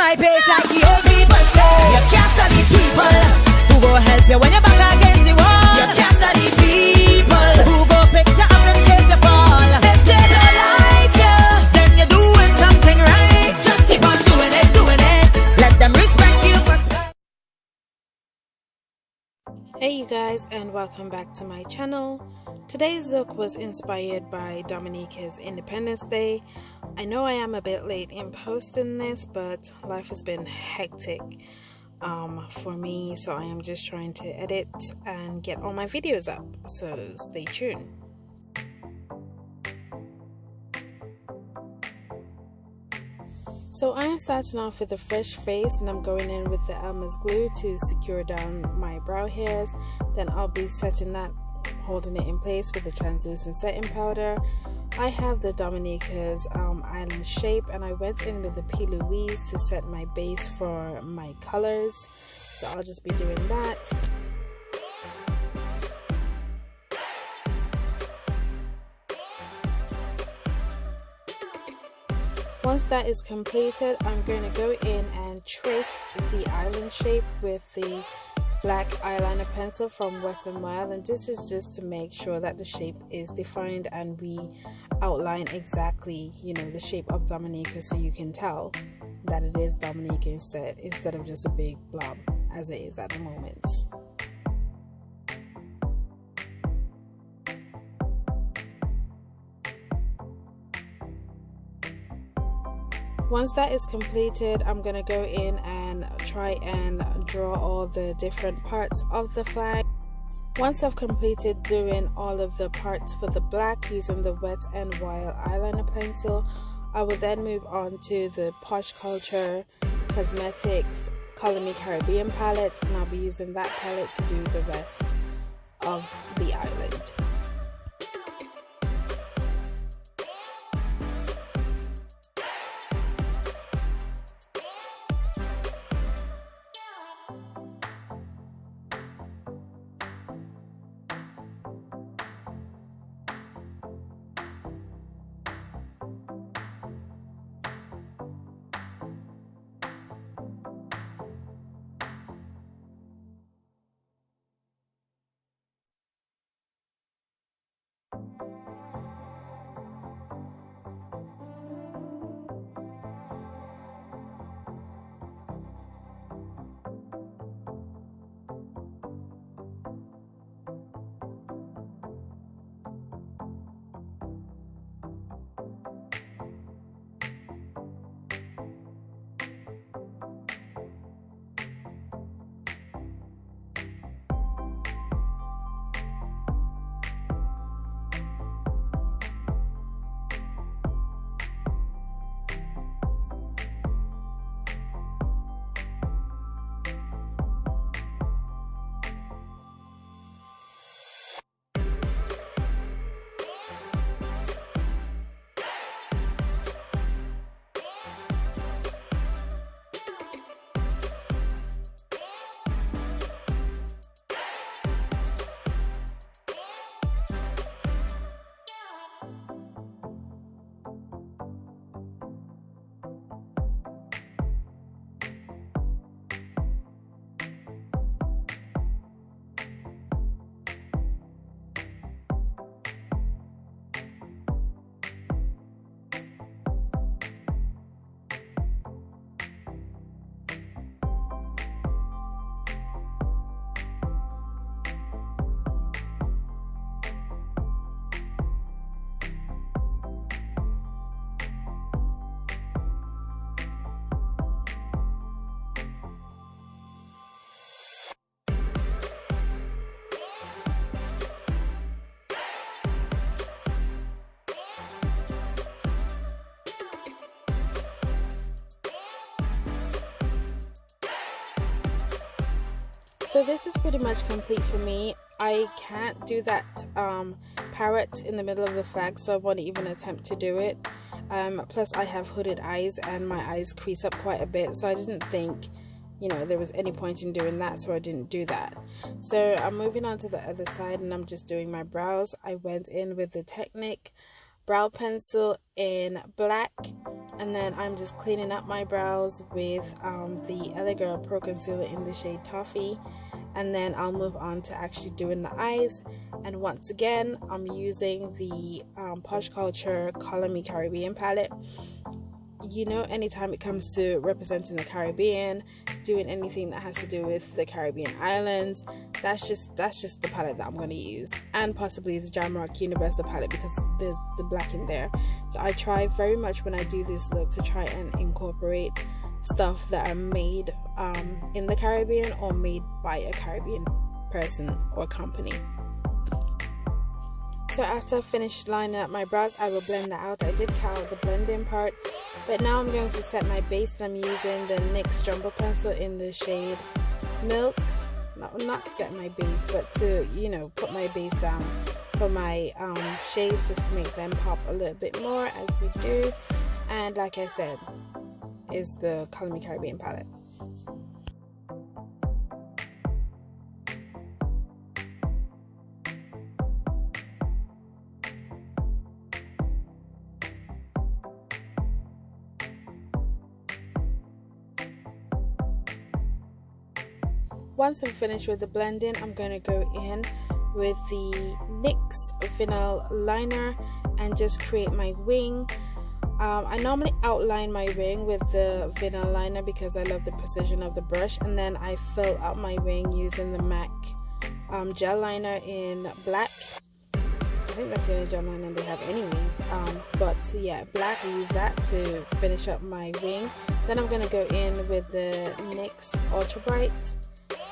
my pace like the old people say. You can't study people who go help you when you're back against the wall. You can't study people who go pick you up and chase you fall. If they don't like you, then you're doing something right. Just keep on doing it, doing it. Let them respect you for. Hey you guys, and welcome back to my channel. Today's look was inspired by Dominica's Independence Day. I know I am a bit late in posting this, but life has been hectic for me, so I am just trying to edit and get all my videos up, so stay tuned. So I am starting off with a fresh face, and I'm going in with the Elmers glue to secure down my brow hairs. Then I'll be setting that, holding it in place with the translucent setting powder. I have the Dominica's island shape, and I went in with the P. Louise to set my base for my colors. So I'll just be doing that. Once that is completed, I'm going to go in and trace the island shape with the black eyeliner pencil from Wet n Wild, and this is just to make sure that the shape is defined and we outline exactly, you know, the shape of Dominica, so you can tell that it is Dominica instead of just a big blob as it is at the moment. Once that is completed, I'm going to go in and try and draw all the different parts of the flag. Once I've completed doing all of the parts for the black using the Wet n Wild eyeliner pencil, I will then move on to the Posh Culture Cosmetics Color Me Caribbean palette, and I'll be using that palette to do the rest of the island. So this is pretty much complete for me. I can't do that parrot in the middle of the flag, so I won't even attempt to do it. Plus I have hooded eyes and my eyes crease up quite a bit, so I didn't think, you know, there was any point in doing that, so I didn't do that. So I'm moving on to the other side, and I'm just doing my brows. I went in with the Technic brow pencil in black, and then I'm just cleaning up my brows with the LA Girl Pro Concealer in the shade Toffee, and then I'll move on to actually doing the eyes. And once again, I'm using the Posh Culture Color Me Caribbean palette. You know, anytime it comes to representing the Caribbean, doing anything that has to do with the Caribbean islands, that's just the palette that I'm going to use, and possibly the Jamrock Universal palette because there's the black in there. So I try very much when I do this look to try and incorporate stuff that are made in the Caribbean or made by a Caribbean person or company. So after I finished lining up my brows, I will blend that out. I did cut out the blending part, but now I'm going to set my base. I'm using the NYX Jumbo Pencil in the shade Milk. Not set my base, but to, you know, put my base down for my shades, just to make them pop a little bit more as we do. And like I said, is the Color Me Caribbean palette. Once I'm finished with the blending, I'm going to go in with the NYX Vinyle liner and just create my wing. I normally outline my wing with the Vinyle liner because I love the precision of the brush, and then I fill up my wing using the MAC gel liner in black. I think that's the only gel liner they have anyways, but yeah, black. I use that to finish up my wing. Then I'm going to go in with the NYX Ultra Bright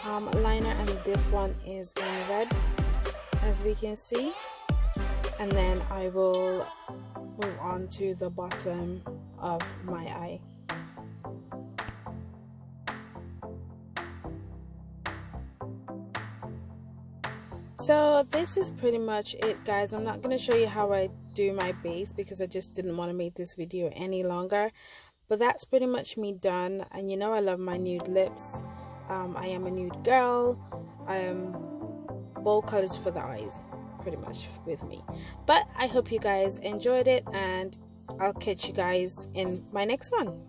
liner, and this one is in red, as we can see. And then I will move on to the bottom of my eye. So this is pretty much it, guys. I'm not going to show you how I do my base because I just didn't want to make this video any longer, but that's pretty much me done. And you know I love my nude lips. I am a nude girl. Bold colors for the eyes, pretty much with me. But I hope you guys enjoyed it, and I'll catch you guys in my next one.